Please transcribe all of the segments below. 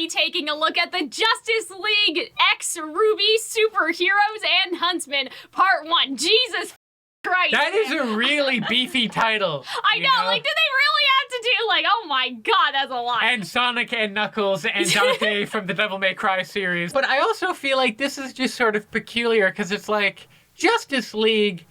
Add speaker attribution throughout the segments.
Speaker 1: be taking a look at the Justice League X RWBY Superheroes and Huntsmen Part 1. Jesus Christ.
Speaker 2: That is a really beefy title.
Speaker 1: I know, like, did they really have to do, like, oh my god, that's a lot.
Speaker 2: And Sonic and Knuckles and Dante from the Devil May Cry series. But I also feel like this is just sort of peculiar because it's like Justice League,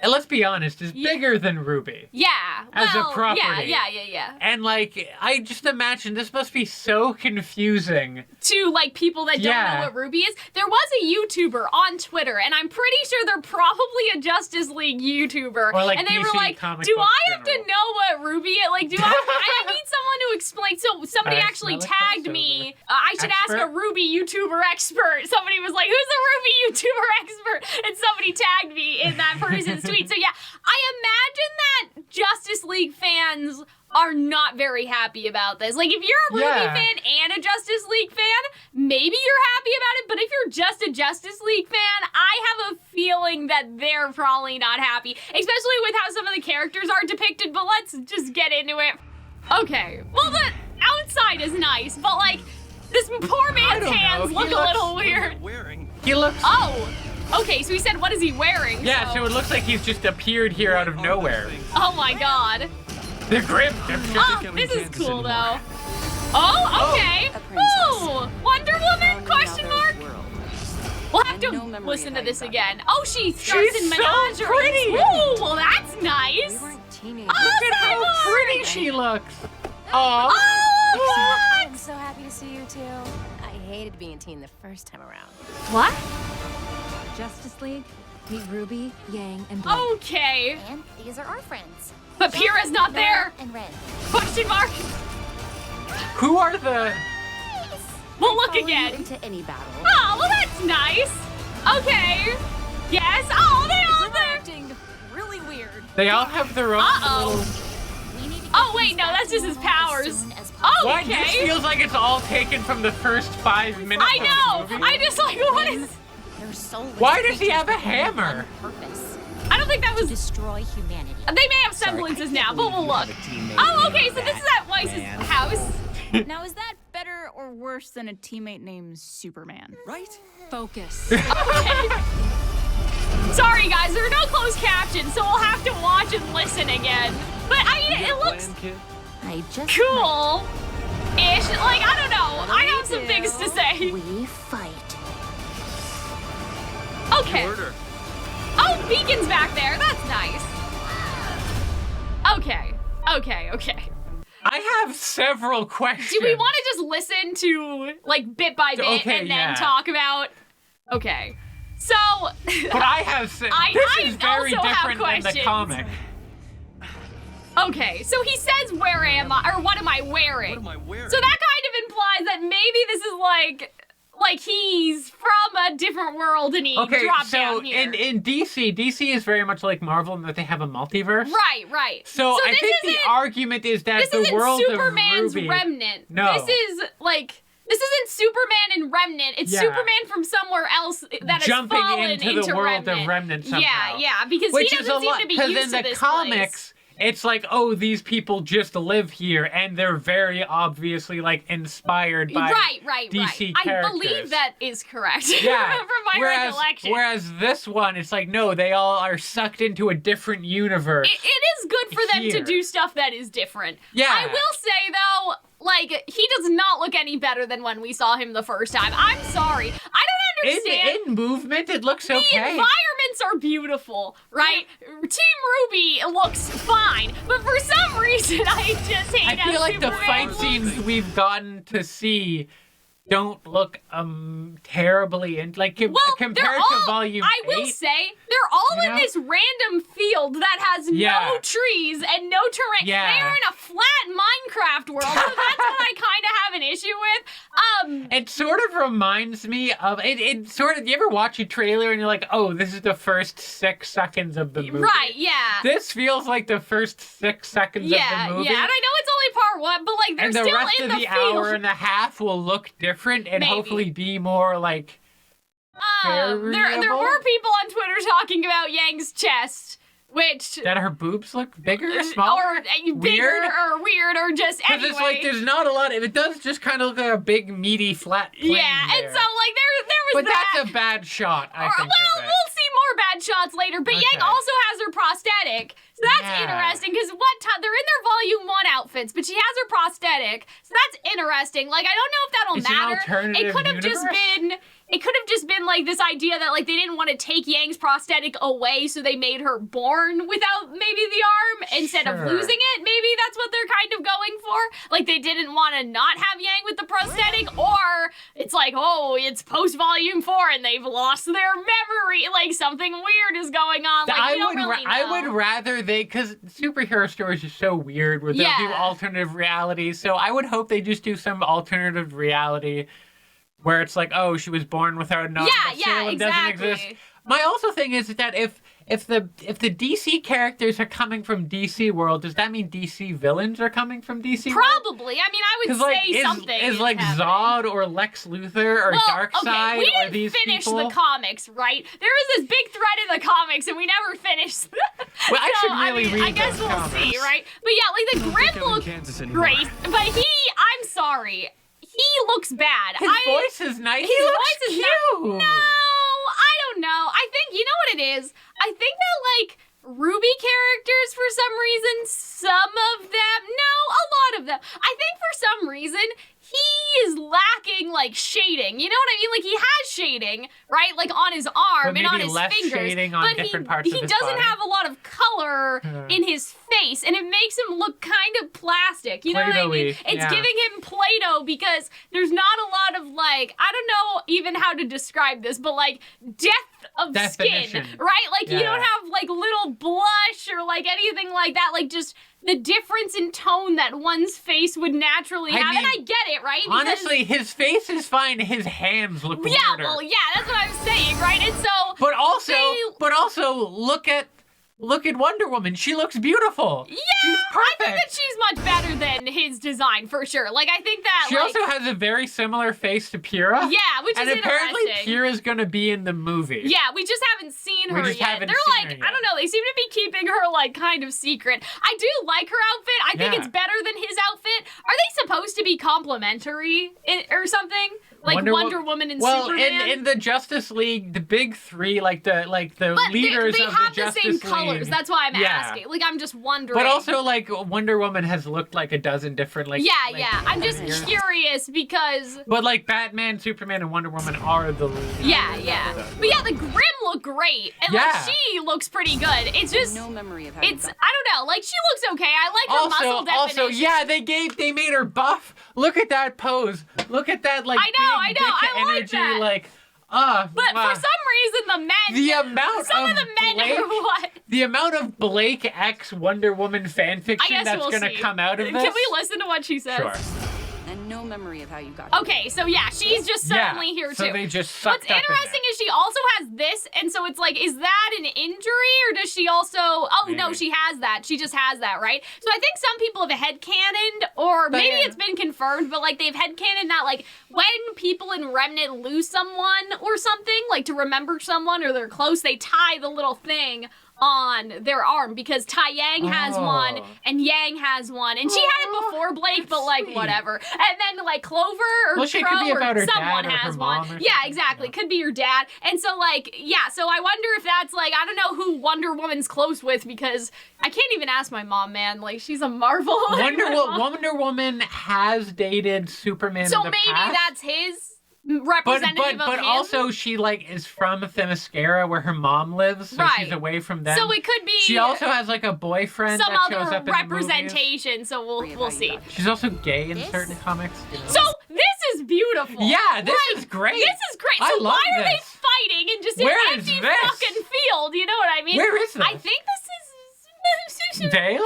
Speaker 2: and let's be honest, is bigger than RWBY.
Speaker 1: Yeah.
Speaker 2: As a property.
Speaker 1: Yeah.
Speaker 2: And, like, I just imagine this must be so confusing.
Speaker 1: To, like, people that don't know what RWBY is. There was a YouTuber on Twitter, and I'm pretty sure they're probably a Justice League YouTuber.
Speaker 2: Or, like,
Speaker 1: and they
Speaker 2: DC
Speaker 1: were like,
Speaker 2: comic
Speaker 1: do
Speaker 2: book
Speaker 1: I have to
Speaker 2: general.
Speaker 1: know what RWBY is? Like, do I need someone to explain? So somebody
Speaker 2: I
Speaker 1: actually
Speaker 2: smell a
Speaker 1: tagged
Speaker 2: crossover.
Speaker 1: me. I should ask a RWBY YouTuber expert. Somebody was like, who's a RWBY YouTuber expert? And somebody tagged me in that person's tweet. So yeah, I imagine that Justice League fans are not very happy about this. Like, if you're a RWBY fan and a Justice League fan, maybe you're happy about it, but if you're just a Justice League fan, I have a feeling that they're probably not happy, especially with how some of the characters are depicted, but let's just get into it. Okay, well, the outside is nice, but, like, this poor man's hands look a little weird.
Speaker 2: He looks...
Speaker 1: Oh! Okay, so he said, what is he wearing?
Speaker 2: Yeah, so it looks like he's just appeared here out of nowhere.
Speaker 1: Oh my god.
Speaker 2: The grip.
Speaker 1: Oh, this is cool though. Oh, okay. Ooh, Wonder Woman? Question mark? We'll have to listen to this again. Oh, she starts in menagerie.
Speaker 2: So pretty.
Speaker 1: Ooh, well that's nice.
Speaker 2: Look at how pretty she looks. Aw.
Speaker 1: Oh,
Speaker 3: I'm so happy to see you too. I hated being a teen the first time around.
Speaker 1: what?
Speaker 4: Justice League, meet RWBY, Yang, and Blake.
Speaker 1: Okay.
Speaker 3: And these are our friends.
Speaker 1: But Pyrrha's not there.
Speaker 3: And Ren.
Speaker 1: Question mark.
Speaker 2: Who are the...
Speaker 1: We'll look
Speaker 3: Follow you
Speaker 1: again.
Speaker 3: into any battle.
Speaker 1: Oh, well that's nice. Okay. Yes. Oh, they all there.
Speaker 4: Acting really weird.
Speaker 2: They all have their own
Speaker 1: Uh-oh.
Speaker 3: We need to get
Speaker 1: Oh, wait,
Speaker 3: things
Speaker 1: no,
Speaker 3: back
Speaker 1: that's
Speaker 3: to
Speaker 1: just his
Speaker 3: normal as
Speaker 1: powers.
Speaker 3: soon as
Speaker 1: Oh,
Speaker 3: possible.
Speaker 2: What? This
Speaker 1: okay.
Speaker 2: feels like it's all taken from the first 5 minutes
Speaker 1: I
Speaker 2: of
Speaker 1: know.
Speaker 2: the movie.
Speaker 1: I just like, what is...
Speaker 3: Their soulless
Speaker 2: Why does he
Speaker 3: creatures
Speaker 2: have a
Speaker 3: were born
Speaker 2: hammer?
Speaker 3: on purpose
Speaker 1: I don't think that
Speaker 3: to
Speaker 1: was...
Speaker 3: destroy humanity.
Speaker 1: They may have semblances now, but we'll look. Oh, okay, so this is at Weiss's house.
Speaker 4: Now, is that better or worse than a teammate named Superman?
Speaker 5: Right?
Speaker 4: Focus.
Speaker 1: Okay. Sorry, guys, there are no closed captions, so we'll have to watch and listen again. But, I mean, it looks
Speaker 3: I just
Speaker 1: cool-ish. Like, I don't know. I have some things to say.
Speaker 3: we fight.
Speaker 1: Okay. Oh, Beacon's back there. That's nice. Okay.
Speaker 2: I have several questions.
Speaker 1: Do we want to just listen to, like, bit by bit
Speaker 2: Okay,
Speaker 1: and then
Speaker 2: yeah.
Speaker 1: talk about... Okay. So...
Speaker 2: But I have... This is very
Speaker 1: also have
Speaker 2: different than the
Speaker 1: questions.
Speaker 2: comic.
Speaker 1: Okay, so he says, where am I, or what am I wearing?
Speaker 5: What am I wearing?
Speaker 1: So that kind of implies that maybe this is like he's from a different world and he dropped
Speaker 2: so
Speaker 1: down here.
Speaker 2: in DC is very much like Marvel in that they have a multiverse.
Speaker 1: Right.
Speaker 2: So I
Speaker 1: this
Speaker 2: think the
Speaker 1: isn't-
Speaker 2: argument is that
Speaker 1: This
Speaker 2: the
Speaker 1: isn't
Speaker 2: world
Speaker 1: Superman's
Speaker 2: of RWBY...
Speaker 1: remnant.
Speaker 2: No.
Speaker 1: This isn't Superman and Remnant. It's
Speaker 2: Yeah.
Speaker 1: Superman from somewhere else that has
Speaker 2: Jumping
Speaker 1: fallen
Speaker 2: into the world
Speaker 1: Remnant.
Speaker 2: of Remnant somehow.
Speaker 1: Yeah, because
Speaker 2: Which
Speaker 1: he
Speaker 2: is
Speaker 1: doesn't
Speaker 2: a lot,
Speaker 1: seem to be
Speaker 2: because
Speaker 1: used
Speaker 2: in
Speaker 1: to
Speaker 2: the
Speaker 1: this
Speaker 2: comics,
Speaker 1: place.
Speaker 2: it's like, oh, these people just live here, and they're very obviously like inspired by
Speaker 1: Right.
Speaker 2: DC
Speaker 1: I
Speaker 2: characters.
Speaker 1: believe that is correct.
Speaker 2: Yeah.
Speaker 1: from my recollection.
Speaker 2: Whereas this one, it's like, no, they all are sucked into a different universe.
Speaker 1: It is good for them to
Speaker 2: Here.
Speaker 1: do stuff that is different.
Speaker 2: Yeah.
Speaker 1: I will say, though, like, he does not look any better than when we saw him the first time. I'm sorry. I don't understand.
Speaker 2: In movement, it looks
Speaker 1: The
Speaker 2: okay.
Speaker 1: environments are beautiful, right? Team RWBY looks fine, but for some reason, I just hate
Speaker 2: I
Speaker 1: how
Speaker 2: feel like the
Speaker 1: Superman
Speaker 2: fight
Speaker 1: looks.
Speaker 2: scenes we've gotten to see don't look terribly compared to Volume 8.
Speaker 1: I will say, they're all
Speaker 2: You
Speaker 1: in
Speaker 2: know?
Speaker 1: this random field that has
Speaker 2: Yeah.
Speaker 1: no trees and no terrain.
Speaker 2: Yeah.
Speaker 1: They are in a flat Minecraft world, so that's what I kind of have an issue with.
Speaker 2: It sort of reminds me of it. Sort of. You ever watch a trailer and you're like, "Oh, this is the first 6 seconds of the movie."
Speaker 1: Right, yeah.
Speaker 2: This feels like the first 6 seconds
Speaker 1: Yeah,
Speaker 2: of the movie.
Speaker 1: and I know it's only part 1, but like they're
Speaker 2: And the
Speaker 1: still
Speaker 2: rest
Speaker 1: in
Speaker 2: of
Speaker 1: the
Speaker 2: the
Speaker 1: field.
Speaker 2: hour and a half will look different and
Speaker 1: Maybe.
Speaker 2: hopefully be more like
Speaker 1: there
Speaker 2: variable?
Speaker 1: were people on Twitter talking about Yang's chest, which
Speaker 2: That her boobs look bigger, smaller,
Speaker 1: or bigger or weird or just
Speaker 2: Because
Speaker 1: anyway.
Speaker 2: it's like there's not a lot. It does just kind of look like a big, meaty, flat plane
Speaker 1: yeah,
Speaker 2: there.
Speaker 1: and so like there was
Speaker 2: But
Speaker 1: that.
Speaker 2: that's a bad shot, I think.
Speaker 1: Well,
Speaker 2: of it.
Speaker 1: we'll see more bad shots later. But Yang
Speaker 2: Okay.
Speaker 1: also has her prosthetic, so that's
Speaker 2: Yeah.
Speaker 1: interesting. Because they're in their Volume 1 outfits, but she has her prosthetic, so that's interesting. Like I don't know if that'll
Speaker 2: It's an
Speaker 1: matter.
Speaker 2: alternative
Speaker 1: It could have just
Speaker 2: universe?
Speaker 1: been. It could have just been like this idea that like they didn't want to take Yang's prosthetic away, so they made her born without maybe the arm instead of
Speaker 2: Sure.
Speaker 1: losing it. Maybe that's what they're kind of going for. Like they didn't want to not have Yang with the prosthetic, or it's like, oh, it's post Volume 4 and they've lost their memory. Like something weird is going on. Like we don't really know.
Speaker 2: I would rather because superhero stories are so weird where they'll do
Speaker 1: Yeah.
Speaker 2: alternative realities. So I would hope they just do some alternative reality where it's like, oh, she was born without an arm.
Speaker 1: Yeah,
Speaker 2: but
Speaker 1: yeah,
Speaker 2: Salem doesn't
Speaker 1: exactly.
Speaker 2: exist. My also thing is that if the DC characters are coming from DC world, does that mean DC villains are coming from DC world?
Speaker 1: Probably. I mean, I would
Speaker 2: 'Cause,
Speaker 1: say
Speaker 2: like,
Speaker 1: something.
Speaker 2: is like
Speaker 1: happening.
Speaker 2: Zod or Lex Luthor or
Speaker 1: Well,
Speaker 2: Darkseid
Speaker 1: okay, we
Speaker 2: or
Speaker 1: didn't
Speaker 2: these
Speaker 1: finish
Speaker 2: people?
Speaker 1: the comics, right? There was this big thread in the comics, and we never finished.
Speaker 2: Well, I
Speaker 1: So,
Speaker 2: should really
Speaker 1: I
Speaker 2: read
Speaker 1: guess
Speaker 2: those
Speaker 1: we'll
Speaker 2: comics.
Speaker 1: see, right? But yeah, like the Grim looks great, but I'm sorry, he looks bad.
Speaker 2: His voice is nice.
Speaker 1: His
Speaker 2: He looks
Speaker 1: voice is
Speaker 2: cute.
Speaker 1: No, I don't know. I think you know what it is. I think that like RWBY characters, for some reason, some of them, no, a lot of them. I think for some reason he is lacking like shading. You know what I mean? Like he has shading, right? Like on his arm
Speaker 2: But
Speaker 1: and on
Speaker 2: maybe
Speaker 1: his
Speaker 2: less
Speaker 1: fingers.
Speaker 2: shading on
Speaker 1: but
Speaker 2: different parts of
Speaker 1: he
Speaker 2: his
Speaker 1: doesn't
Speaker 2: body.
Speaker 1: have a lot of color in his face, and it makes him look kind of plastic. You know what I mean?
Speaker 2: Play-Doh-y,
Speaker 1: It's
Speaker 2: yeah.
Speaker 1: giving him Play-Doh because there's not a lot of like, I don't know even how to describe this, but like depth of
Speaker 2: Definition.
Speaker 1: skin, right? Like you
Speaker 2: Yeah.
Speaker 1: don't have like little blush or like anything like that. Like just the difference in tone that one's face would naturally
Speaker 2: I
Speaker 1: have.
Speaker 2: mean,
Speaker 1: And I get it, right? Because-
Speaker 2: Honestly, his face is fine. His hands look
Speaker 1: yeah,
Speaker 2: weirder.
Speaker 1: well, yeah, that's what I'm saying, right? And so,
Speaker 2: But also,
Speaker 1: they-
Speaker 2: look at Wonder Woman. She looks beautiful.
Speaker 1: yeah,
Speaker 2: She's
Speaker 1: I
Speaker 2: perfect.
Speaker 1: think that she's much better than his design for sure. Like I think that
Speaker 2: She
Speaker 1: like,
Speaker 2: also has a very similar face to Pyrrha.
Speaker 1: yeah, which
Speaker 2: And
Speaker 1: is
Speaker 2: apparently
Speaker 1: interesting.
Speaker 2: Pyrrha's gonna be in the movie.
Speaker 1: Yeah, we just haven't seen
Speaker 2: We
Speaker 1: her
Speaker 2: just
Speaker 1: yet.
Speaker 2: haven't
Speaker 1: They're
Speaker 2: seen
Speaker 1: like,
Speaker 2: her
Speaker 1: I don't
Speaker 2: yet.
Speaker 1: know, they seem to be keeping her like kind of secret. I do like her outfit. I think
Speaker 2: Yeah.
Speaker 1: it's better than his outfit. Are they supposed to be complementary or something? Like Wonder Woman and
Speaker 2: well,
Speaker 1: Superman?
Speaker 2: in the Justice League, the big three, like the
Speaker 1: but
Speaker 2: leaders
Speaker 1: they
Speaker 2: of
Speaker 1: have
Speaker 2: the
Speaker 1: the
Speaker 2: Justice
Speaker 1: same
Speaker 2: League.
Speaker 1: colors. That's why I'm
Speaker 2: Yeah.
Speaker 1: asking. Like I'm just wondering.
Speaker 2: But also, like Wonder Woman has looked like a dozen different, like
Speaker 1: yeah,
Speaker 2: like,
Speaker 1: yeah. I'm just curious because
Speaker 2: But like Batman, Superman, and Wonder Woman are the
Speaker 1: yeah, yeah. But yeah, the Grim look great, and like
Speaker 2: Yeah.
Speaker 1: she looks pretty good. It's just
Speaker 3: No memory of how
Speaker 1: it's I don't know. Like she looks okay. I like her muscle definition.
Speaker 2: Also, yeah, they made her buff. Look at that pose. Look at that, like
Speaker 1: I know,
Speaker 2: big
Speaker 1: I know,
Speaker 2: dick
Speaker 1: I like
Speaker 2: energy,
Speaker 1: that.
Speaker 2: like
Speaker 1: But for some reason, the men.
Speaker 2: the amount
Speaker 1: some
Speaker 2: of
Speaker 1: of the men
Speaker 2: Blake,
Speaker 1: are what?
Speaker 2: the amount of Blake X Wonder Woman fan
Speaker 1: I
Speaker 2: fiction
Speaker 1: guess
Speaker 2: that's
Speaker 1: we'll
Speaker 2: gonna
Speaker 1: see.
Speaker 2: come out of this.
Speaker 1: Can we listen to what she says?
Speaker 2: Sure.
Speaker 3: and no memory of how you got
Speaker 1: Okay, so yeah, she's just certainly here
Speaker 2: so
Speaker 1: too.
Speaker 2: they just sucked
Speaker 1: What's
Speaker 2: up in
Speaker 1: interesting is she also has this, and so it's like, is that an injury, or does she also? Oh no,
Speaker 2: Maybe.
Speaker 1: she has that. She just has that, right? So I think some people have headcanoned, or
Speaker 2: But
Speaker 1: maybe
Speaker 2: yeah.
Speaker 1: it's been confirmed, but like they've headcanoned that like when people in Remnant lose someone or something, like to remember someone or they're close, they tie the little thing on their arm because Tai Yang has one
Speaker 2: Oh.
Speaker 1: and Yang has one, and she had it before Blake, but like
Speaker 2: sweet.
Speaker 1: whatever. And then like Clover or
Speaker 2: Well, she could
Speaker 1: Crow
Speaker 2: be about
Speaker 1: or
Speaker 2: her
Speaker 1: someone
Speaker 2: dad or her
Speaker 1: has
Speaker 2: mom
Speaker 1: one.
Speaker 2: or
Speaker 1: Yeah,
Speaker 2: something.
Speaker 1: exactly.
Speaker 2: Yeah.
Speaker 1: Could be your dad. And so like yeah, so I wonder if that's like I don't know who Wonder Woman's close with because I can't even ask my mom, man. Like she's a Marvel.
Speaker 2: Wonder Woman has dated Superman
Speaker 1: So
Speaker 2: in the
Speaker 1: maybe
Speaker 2: past.
Speaker 1: that's his representative
Speaker 2: but
Speaker 1: of him.
Speaker 2: also she like is from Themyscira where her mom lives, so she's
Speaker 1: Right.
Speaker 2: away from them.
Speaker 1: so it could be
Speaker 2: She also has like a boyfriend
Speaker 1: some
Speaker 2: that shows
Speaker 1: other
Speaker 2: up in the movies.
Speaker 1: representation. So we'll see.
Speaker 2: She's also gay in certain comics. You know?
Speaker 1: So this is beautiful.
Speaker 2: yeah, this
Speaker 1: Like,
Speaker 2: is great.
Speaker 1: This is great.
Speaker 2: I
Speaker 1: So
Speaker 2: love
Speaker 1: why are they
Speaker 2: this.
Speaker 1: fighting in just
Speaker 2: Where
Speaker 1: an
Speaker 2: is
Speaker 1: empty
Speaker 2: this?
Speaker 1: fucking field? You know what I mean?
Speaker 2: Where is this?
Speaker 1: I think this is
Speaker 2: Vale?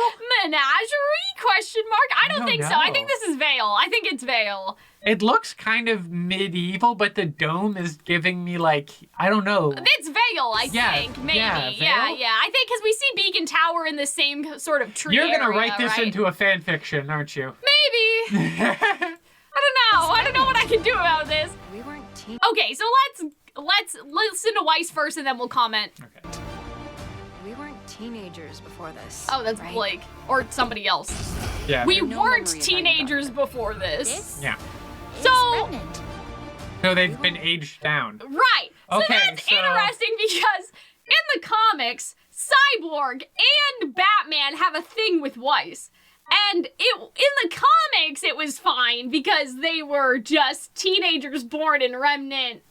Speaker 1: menagerie? Question mark? I don't think so. I
Speaker 2: know.
Speaker 1: think this is Vale. I think it's Vale.
Speaker 2: It looks kind of medieval, but the dome is giving me like I don't know.
Speaker 1: It's Vale, I
Speaker 2: Yeah,
Speaker 1: think. Maybe.
Speaker 2: yeah,
Speaker 1: Yeah,
Speaker 2: Vale?
Speaker 1: yeah. I think because we see Beacon Tower in the same sort of tree.
Speaker 2: You're gonna
Speaker 1: area,
Speaker 2: write this
Speaker 1: right?
Speaker 2: into a fan fiction, aren't you?
Speaker 1: Maybe. I don't know. I don't know what I can do about this.
Speaker 3: We weren't teen.
Speaker 1: Okay, so let's listen to Weiss first, and then we'll comment.
Speaker 2: Okay.
Speaker 3: We weren't teenagers before this.
Speaker 1: Oh, that's
Speaker 3: right?
Speaker 1: Blake. Or somebody else.
Speaker 2: Yeah.
Speaker 1: We
Speaker 3: No
Speaker 1: weren't
Speaker 3: memory of
Speaker 1: teenagers
Speaker 3: anybody.
Speaker 1: before this.
Speaker 3: This
Speaker 2: Yeah.
Speaker 3: is
Speaker 1: So-
Speaker 3: Remnant.
Speaker 2: So they've been aged down.
Speaker 1: Right. So
Speaker 2: Okay,
Speaker 1: that's
Speaker 2: so-
Speaker 1: interesting because in the comics, Cyborg and Batman have a thing with Weiss. And in the comics, it was fine because they were just teenagers born in Remnant.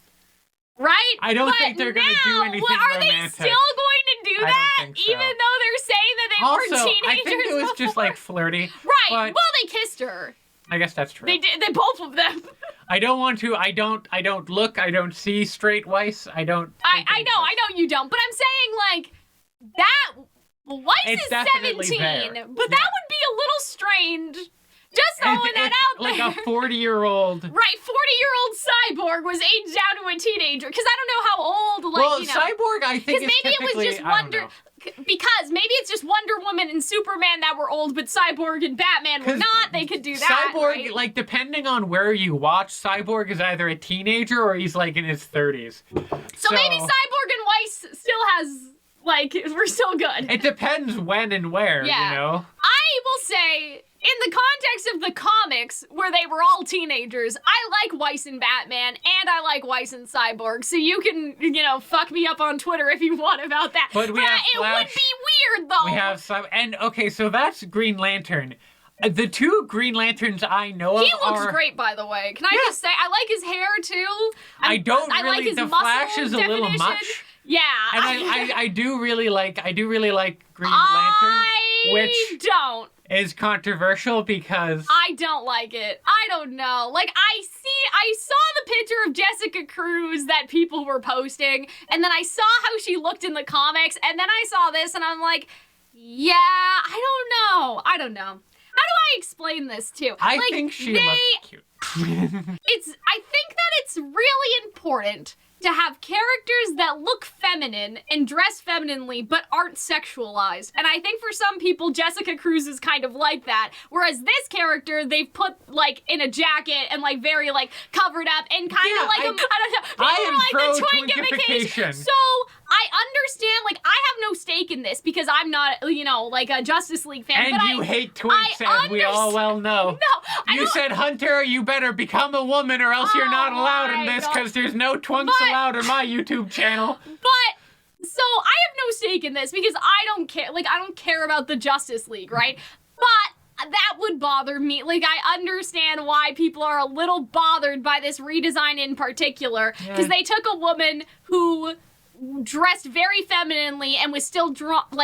Speaker 1: Right?
Speaker 2: I don't
Speaker 1: But
Speaker 2: think they're gonna do
Speaker 1: now,
Speaker 2: anything
Speaker 1: are they
Speaker 2: romantic.
Speaker 1: still going to do
Speaker 2: I don't
Speaker 1: that?
Speaker 2: think so.
Speaker 1: Even though they're saying that they
Speaker 2: Also,
Speaker 1: were teenagers
Speaker 2: I think it was just
Speaker 1: before?
Speaker 2: like flirty.
Speaker 1: Right.
Speaker 2: But
Speaker 1: Well, they kissed her.
Speaker 2: I guess that's true.
Speaker 1: They did. They both of them.
Speaker 2: I don't want to. I don't see straight Weiss. I don't. think
Speaker 1: I
Speaker 2: it
Speaker 1: know
Speaker 2: exists.
Speaker 1: you don't. But I'm saying like that. Weiss
Speaker 2: It's
Speaker 1: is
Speaker 2: definitely
Speaker 1: 17,
Speaker 2: there.
Speaker 1: but that would be a little strange. Just throwing that out
Speaker 2: like
Speaker 1: there.
Speaker 2: a 40-year-old.
Speaker 1: Right, 40-year-old Cyborg was aged down to a teenager. Because I don't know how old, like,
Speaker 2: Well,
Speaker 1: you know.
Speaker 2: Cyborg, I think,
Speaker 1: Because
Speaker 2: is
Speaker 1: maybe it was
Speaker 2: typically.
Speaker 1: just
Speaker 2: I don't
Speaker 1: Wonder.
Speaker 2: know.
Speaker 1: Because maybe it's just Wonder Woman and Superman that were old, but Cyborg and Batman were
Speaker 2: 'Cause
Speaker 1: not. They could do that.
Speaker 2: Cyborg,
Speaker 1: right?
Speaker 2: like, depending on where you watch, Cyborg is either a teenager or he's like in his 30s.
Speaker 1: So maybe Cyborg and Weiss still has, like, we're still good.
Speaker 2: It depends when and where,
Speaker 1: Yeah.
Speaker 2: you know?
Speaker 1: I will say, in the context of the comics, where they were all teenagers, I like Weiss and Batman, and I like Weiss and Cyborg, so you can, fuck me up on Twitter if you want about that.
Speaker 2: But we have
Speaker 1: it would
Speaker 2: Flash.
Speaker 1: be weird, though.
Speaker 2: We have some, and okay, so that's Green Lantern. The two Green Lanterns I know
Speaker 1: He
Speaker 2: of
Speaker 1: looks
Speaker 2: are.
Speaker 1: great, by the way. Can I
Speaker 2: Yeah.
Speaker 1: just say, I like his hair, too.
Speaker 2: I don't
Speaker 1: I
Speaker 2: really.
Speaker 1: like his
Speaker 2: The
Speaker 1: muscle
Speaker 2: Flash is a little
Speaker 1: definition.
Speaker 2: much,
Speaker 1: Yeah.
Speaker 2: and I do really like Green Lantern,
Speaker 1: I
Speaker 2: which
Speaker 1: don't.
Speaker 2: is controversial because
Speaker 1: I don't like it. I don't know. Like, I saw the picture of Jessica Cruz that people were posting, and then I saw how she looked in the comics, and then I saw this, and I'm like, yeah, I don't know. How do I explain this too?
Speaker 2: I think she looks cute.
Speaker 1: I think that it's really important to have characters that look feminine and dress femininely but aren't sexualized. And I think for some people, Jessica Cruz is kind of like that. Whereas this character, they've put, like, in a jacket and, like, very, like, covered up and kind
Speaker 2: Yeah,
Speaker 1: of like, I don't know. People
Speaker 2: I am
Speaker 1: are like the
Speaker 2: pro-twinkification.
Speaker 1: So I understand, like, I have no stake in this because I'm not, like, a Justice League fan.
Speaker 2: And
Speaker 1: but
Speaker 2: you
Speaker 1: I
Speaker 2: hate twinks, as we all well know.
Speaker 1: No, I
Speaker 2: You
Speaker 1: don't-
Speaker 2: said, Hunter, you better become a woman or else you're not
Speaker 1: Oh
Speaker 2: allowed in
Speaker 1: my
Speaker 2: this
Speaker 1: God.
Speaker 2: because there's no twinks
Speaker 1: But-
Speaker 2: allowed on my YouTube channel.
Speaker 1: But, so I have no stake in this because I don't care. Like, I don't care about the Justice League, right? But that would bother me. Like, I understand why people are a little bothered by this redesign in particular because
Speaker 2: Yeah.
Speaker 1: they took a woman who dressed very femininely and was still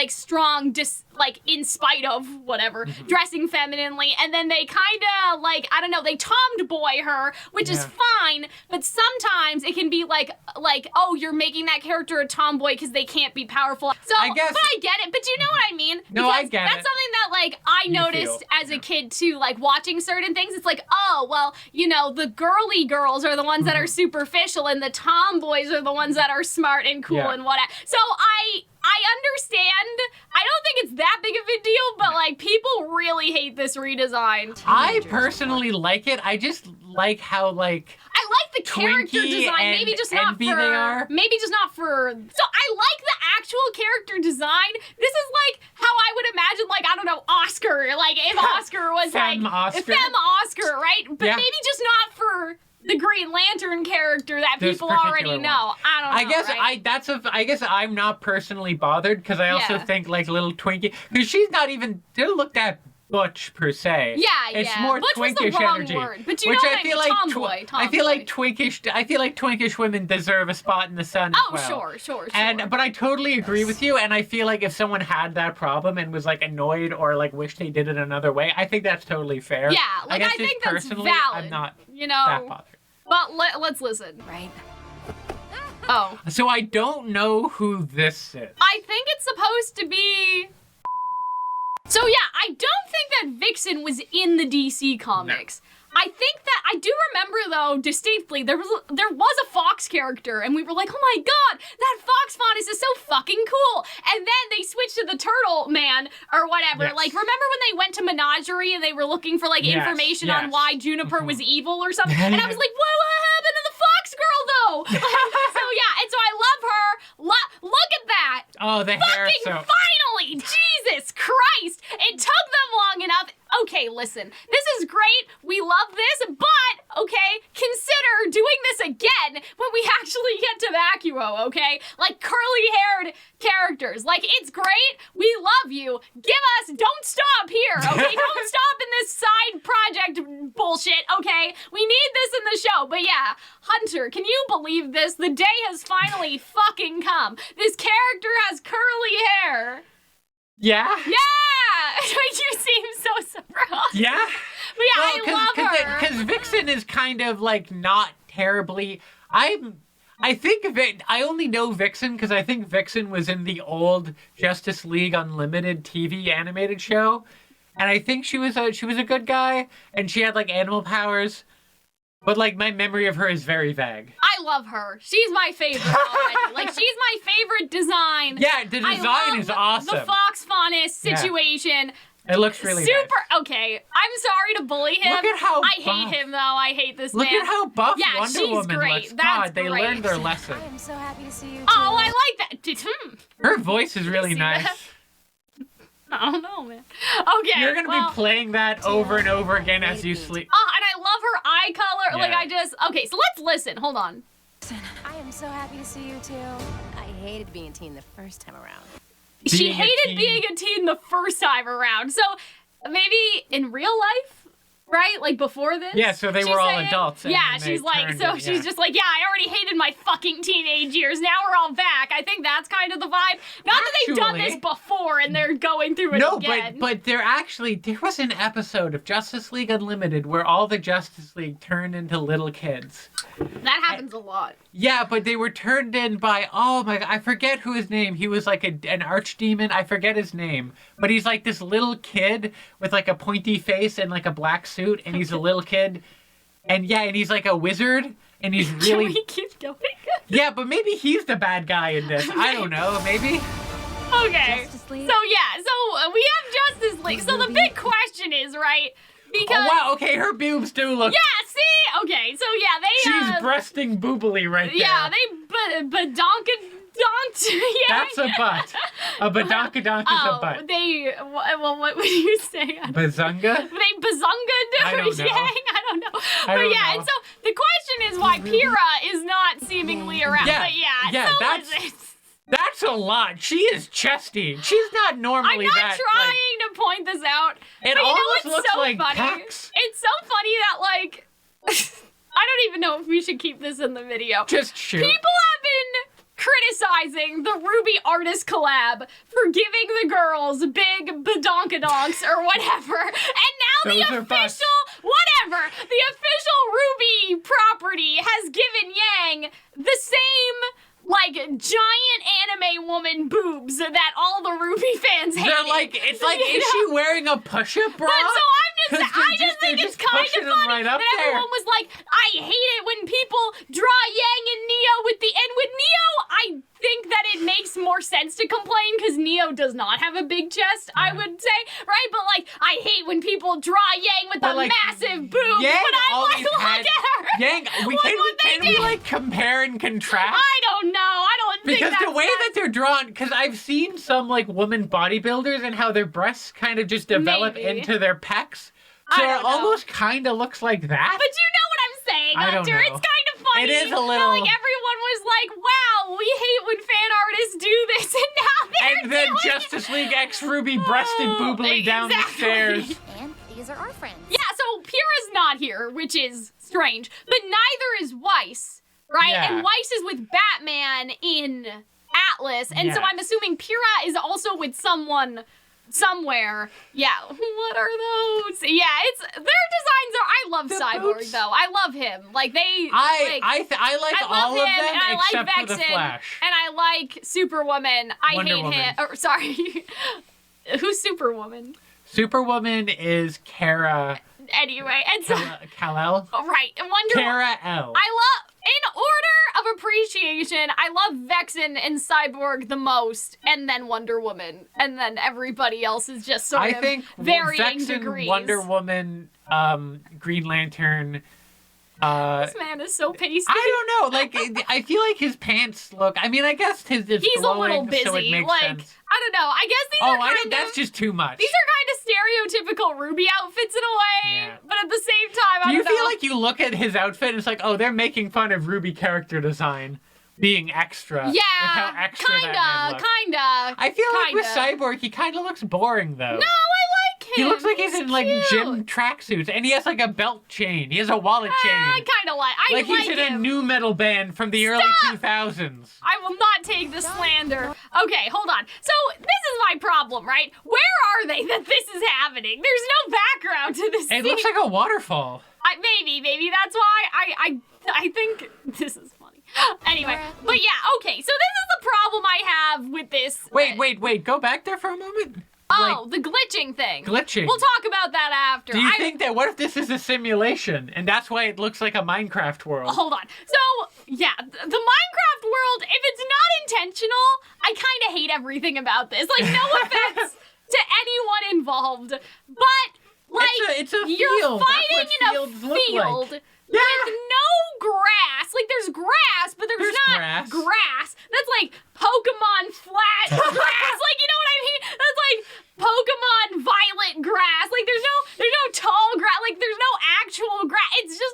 Speaker 1: strong, just like in spite of whatever, dressing femininely, and then they kind of I don't know, they tomboy her, which is fine, but sometimes it can be like oh, you're making that character a tomboy because they can't be powerful. So
Speaker 2: I guess-
Speaker 1: but I get it, but you know what I mean?
Speaker 2: No, I
Speaker 1: Because
Speaker 2: get
Speaker 1: that's
Speaker 2: it.
Speaker 1: something that I noticed
Speaker 2: feel,
Speaker 1: as a kid too, like watching certain things. It's like, oh well, the girly girls are the ones that are superficial and the tomboys are the ones that are smart and cool
Speaker 2: Yeah.
Speaker 1: and whatever. So I understand. I don't think it's that big of a deal, but people really hate this redesign.
Speaker 2: I personally like it. I just like how
Speaker 1: I like the character
Speaker 2: Twinkie
Speaker 1: design,
Speaker 2: and
Speaker 1: maybe just not
Speaker 2: envy
Speaker 1: for.
Speaker 2: they are.
Speaker 1: Maybe just not for. So I like the actual character design. This is like how I would imagine, I don't know, Oscar. Like if Oscar was
Speaker 2: Femme Oscar.
Speaker 1: Femme Oscar, right? But
Speaker 2: Yeah.
Speaker 1: maybe just not for the Green Lantern character that
Speaker 2: This
Speaker 1: people
Speaker 2: particular
Speaker 1: already
Speaker 2: one.
Speaker 1: know. I don't know.
Speaker 2: I guess
Speaker 1: right?
Speaker 2: I guess I'm not personally bothered because I also
Speaker 1: Yeah.
Speaker 2: think little Twinkie because she's not even didn't look that butch per se.
Speaker 1: Yeah,
Speaker 2: it's
Speaker 1: yeah.
Speaker 2: more
Speaker 1: Butch was the
Speaker 2: twinkish
Speaker 1: wrong
Speaker 2: energy.
Speaker 1: word, but you
Speaker 2: which
Speaker 1: know what
Speaker 2: I
Speaker 1: I
Speaker 2: feel
Speaker 1: mean,
Speaker 2: like
Speaker 1: tomboy,
Speaker 2: I feel like twinkish women deserve a spot in the sun
Speaker 1: Oh,
Speaker 2: as well.
Speaker 1: sure.
Speaker 2: But I totally agree with you, and I feel like if someone had that problem and was annoyed or wished they did it another way, I think that's totally fair.
Speaker 1: Yeah,
Speaker 2: I guess
Speaker 1: I think
Speaker 2: just
Speaker 1: that's
Speaker 2: personally,
Speaker 1: valid.
Speaker 2: I'm not
Speaker 1: You
Speaker 2: that
Speaker 1: know.
Speaker 2: bothered.
Speaker 1: But let's listen.
Speaker 3: Right?
Speaker 1: Oh.
Speaker 2: So I don't know who this is.
Speaker 1: I think it's supposed to be. So yeah, I don't think that Vixen was in the DC comics. I think that I do remember though distinctly there was a Fox character and we were like, oh my god, that Fox font is just so fucking cool. And then they switched to the Turtle Man or whatever.
Speaker 2: Yes.
Speaker 1: Remember when they went to Menagerie and they were looking for
Speaker 2: Yes,
Speaker 1: information on
Speaker 2: yes.
Speaker 1: why Juniper was evil or something? And I was like, what happened to the Fox girl though? So yeah, and so I love her. Look at that.
Speaker 2: Oh, the hair.
Speaker 1: Fucking
Speaker 2: So
Speaker 1: finally! Christ! It took them long enough. Okay, listen, this is great. We love this, but, okay, consider doing this again when we actually get to Vacuo, okay? Like, curly-haired characters. Like, it's great. We love you. Don't stop here, okay? Don't stop in this side project bullshit, okay? We need this in the show. But yeah, Hunter, can you believe this? The day has finally fucking come. This character has curly hair.
Speaker 2: Yeah?
Speaker 1: Yeah! You seem so surprised.
Speaker 2: Yeah?
Speaker 1: But yeah, I love her.
Speaker 2: Because Vixen is kind of, like, not terribly... I think of it... I only know Vixen because I think Vixen was in the old Justice League Unlimited TV animated show. And I think she was a good guy, and she had, like, animal powers. But, like, my memory of her is very vague.
Speaker 1: I love her. She's my favorite already. Like, she's my favorite design.
Speaker 2: Yeah, the design is awesome.
Speaker 1: The Fox Faunus situation.
Speaker 2: It looks really
Speaker 1: super
Speaker 2: nice.
Speaker 1: Okay, I'm sorry to bully him.
Speaker 2: Look at how
Speaker 1: I hate him, though. I hate this
Speaker 2: Look
Speaker 1: man.
Speaker 2: at how buff
Speaker 1: Yeah,
Speaker 2: Wonder
Speaker 1: she's
Speaker 2: Woman
Speaker 1: great.
Speaker 2: looks.
Speaker 1: That's
Speaker 2: God, they
Speaker 1: great.
Speaker 2: learned their lesson.
Speaker 3: I am so happy to see you too.
Speaker 1: Oh, I like that.
Speaker 2: Her voice is really
Speaker 1: see
Speaker 2: nice.
Speaker 1: that? I don't know, man. Okay,
Speaker 2: You're gonna be playing that over and over again as you sleep.
Speaker 1: and I love her eye color.
Speaker 2: Yeah.
Speaker 1: Like, okay, so let's listen. Hold on.
Speaker 3: I am so happy to see you too. I hated being teen the first time around.
Speaker 1: She
Speaker 2: Being a
Speaker 1: hated
Speaker 2: teen.
Speaker 1: being a teen the first time around. So maybe in real life, right? Like before this?
Speaker 2: Yeah, so they
Speaker 1: she's
Speaker 2: were all
Speaker 1: saying-
Speaker 2: adults. And
Speaker 1: Yeah,
Speaker 2: then they
Speaker 1: she's like,
Speaker 2: turned
Speaker 1: so
Speaker 2: it,
Speaker 1: she's
Speaker 2: yeah.
Speaker 1: just like, yeah, I already hated my fucking teenage years. Now we're all back. I think that's kind of the vibe. Not that they've done this
Speaker 2: Actually-
Speaker 1: before and they're going through it
Speaker 2: No,
Speaker 1: again.
Speaker 2: but there was an episode of Justice League Unlimited where all the Justice League turned into little kids.
Speaker 1: That happens a lot.
Speaker 2: Yeah, but they were turned in by, oh my god, I forget who his name. He was like an archdemon. I forget his name. But he's like this little kid with like a pointy face and like a black suit, and he's a little kid. And yeah, and he's like a wizard, and he's
Speaker 1: Can
Speaker 2: really...
Speaker 1: we keep going?
Speaker 2: Yeah, but maybe he's the bad guy in this. I don't know, maybe?
Speaker 1: Okay.
Speaker 3: Justice League?
Speaker 1: So yeah, so we have Justice League. So the big question is, right? Because
Speaker 2: Oh wow, okay, her boobs do look...
Speaker 1: yeah, see? Okay, so yeah, they
Speaker 2: She's breasting boobily right there.
Speaker 1: yeah, they badonked. Yeah.
Speaker 2: That's a butt. A badonkadonk is a butt.
Speaker 1: Well, what would you say?
Speaker 2: Bazunga?
Speaker 1: They bazunga'd
Speaker 2: I don't know.
Speaker 1: Yang? I don't know.
Speaker 2: I don't
Speaker 1: yeah,
Speaker 2: know.
Speaker 1: and so the question is why Pyrrha is not seemingly around.
Speaker 2: Yeah,
Speaker 1: But yeah,
Speaker 2: yeah,
Speaker 1: so
Speaker 2: that's-
Speaker 1: listen.
Speaker 2: That's a lot. She is chesty. She's not normally
Speaker 1: I'm not
Speaker 2: that.
Speaker 1: trying to point this out.
Speaker 2: It
Speaker 1: but you know
Speaker 2: almost
Speaker 1: what's
Speaker 2: looks
Speaker 1: so
Speaker 2: like
Speaker 1: funny?
Speaker 2: pecs.
Speaker 1: It's so funny that like I don't even know if we should keep this in the video.
Speaker 2: Just shoot.
Speaker 1: People have been criticizing the RWBY artist collab for giving the girls big badonkadonks or whatever. And now
Speaker 2: Those
Speaker 1: the
Speaker 2: are butts.
Speaker 1: the official RWBY property has given Yang the same like giant anime woman boobs that all the RWBY fans hate.
Speaker 2: They're like, it's like,
Speaker 1: You
Speaker 2: is
Speaker 1: know?
Speaker 2: she wearing a push-up bra?
Speaker 1: But so I
Speaker 2: 'Cause they're
Speaker 1: just think
Speaker 2: they're
Speaker 1: it's kind of
Speaker 2: pushing them
Speaker 1: funny
Speaker 2: right up
Speaker 1: that
Speaker 2: there.
Speaker 1: everyone was like, I hate it when people draw Yang and Neo and with Neo, I think that it makes more sense to complain because Neo does not have a big chest, I would say, right? But like, I hate when people draw Yang with
Speaker 2: But,
Speaker 1: a
Speaker 2: like,
Speaker 1: massive boob.
Speaker 2: Yang
Speaker 1: but I'm like,
Speaker 2: always
Speaker 1: look
Speaker 2: had-
Speaker 1: at her.
Speaker 2: Yang,
Speaker 1: Look what they
Speaker 2: can we
Speaker 1: did.
Speaker 2: like compare and contrast?
Speaker 1: I don't know. I don't think
Speaker 2: Because
Speaker 1: that's
Speaker 2: the way that they're drawn, because I've seen some like women bodybuilders and how their breasts kind of just develop
Speaker 1: Maybe.
Speaker 2: into their pecs.
Speaker 1: I
Speaker 2: So it
Speaker 1: don't know.
Speaker 2: almost kind of looks like that.
Speaker 1: But you know what I'm saying,
Speaker 2: I don't
Speaker 1: Hunter.
Speaker 2: know.
Speaker 1: It's kind of funny.
Speaker 2: It is a
Speaker 1: that,
Speaker 2: little-
Speaker 1: like everyone was like, "Wow, we hate when fan artists do this," and now they're
Speaker 2: And then
Speaker 1: doing
Speaker 2: Justice League X Ruby breasted boobily down the
Speaker 1: Exactly.
Speaker 2: stairs.
Speaker 3: And these are our friends.
Speaker 1: Yeah, so Pyrrha's not here, which is strange, but neither is Weiss, right?
Speaker 2: Yeah.
Speaker 1: And Weiss is with Batman in Atlas, and so
Speaker 2: Yeah.
Speaker 1: I'm assuming Pyrrha is also with someone somewhere. Yeah, what are those? Yeah, it's their designs are. I love
Speaker 2: The
Speaker 1: Cyborg
Speaker 2: boots.
Speaker 1: though. I love him. Like they.
Speaker 2: I like
Speaker 1: I love
Speaker 2: all
Speaker 1: him,
Speaker 2: of them
Speaker 1: and I
Speaker 2: except
Speaker 1: like
Speaker 2: for the
Speaker 1: Vixen,
Speaker 2: Flash.
Speaker 1: and I like Superwoman. I
Speaker 2: Wonder
Speaker 1: hate
Speaker 2: Woman.
Speaker 1: him. Or, sorry, who's Superwoman?
Speaker 2: Superwoman is Kara
Speaker 1: Anyway, and so
Speaker 2: Kal-El.
Speaker 1: right, Wonder Woman.
Speaker 2: Kara L.
Speaker 1: I love, in order of appreciation, I love Vexen and Cyborg the most, and then Wonder Woman, and then everybody else is just sort
Speaker 2: I
Speaker 1: of
Speaker 2: think
Speaker 1: varying
Speaker 2: Vexen,
Speaker 1: degrees.
Speaker 2: Wonder Woman, Green Lantern,
Speaker 1: This man is so pasty.
Speaker 2: I don't know. Like, I feel like his pants look. I mean, I guess he's
Speaker 1: a little busy.
Speaker 2: so it makes sense.
Speaker 1: I don't know. I guess these are kind of.
Speaker 2: That's just too much.
Speaker 1: These are kind of stereotypical RWBY outfits in a way,
Speaker 2: Yeah.
Speaker 1: but at the same time, I
Speaker 2: Do you
Speaker 1: don't know.
Speaker 2: feel like you look at his outfit and it's like, oh, they're making fun of RWBY character design being extra? With how extra that man looks.
Speaker 1: kinda.
Speaker 2: I feel like with Cyborg, he kind of looks boring though.
Speaker 1: No, I like him.
Speaker 2: He looks like he's in like
Speaker 1: cute.
Speaker 2: gym tracksuits, and he has like a belt chain. He has a wallet chain.
Speaker 1: I kind of like. I
Speaker 2: Like he's in
Speaker 1: him.
Speaker 2: a new metal band from the early 2000s.
Speaker 1: I will not take the slander. Okay, hold on. So this is my problem, right? Where are they that this is happening? There's no background to this.
Speaker 2: It
Speaker 1: scene.
Speaker 2: looks like a waterfall.
Speaker 1: Maybe that's why I think this is funny. Anyway, but yeah, okay. So this is the problem I have with this.
Speaker 2: Wait. Go back there for a moment.
Speaker 1: Oh, the glitching thing.
Speaker 2: Glitching.
Speaker 1: We'll talk about that after.
Speaker 2: Do you think that, what if this is a simulation, and that's why it looks like a Minecraft world?
Speaker 1: Hold on. So, yeah, the Minecraft world, if it's not intentional, I kind of hate everything about this. Like, no offense to anyone involved, but, like,
Speaker 2: it's a
Speaker 1: you're
Speaker 2: field.
Speaker 1: fighting
Speaker 2: That's what
Speaker 1: in a
Speaker 2: fields look
Speaker 1: field
Speaker 2: like.
Speaker 1: with no grass. Like, there's grass, but there's not grass. That's like Pokemon flat grass. Like, you know what I mean? That's like Pokemon violet grass. Like, there's no tall grass. Like, there's no actual grass. It's just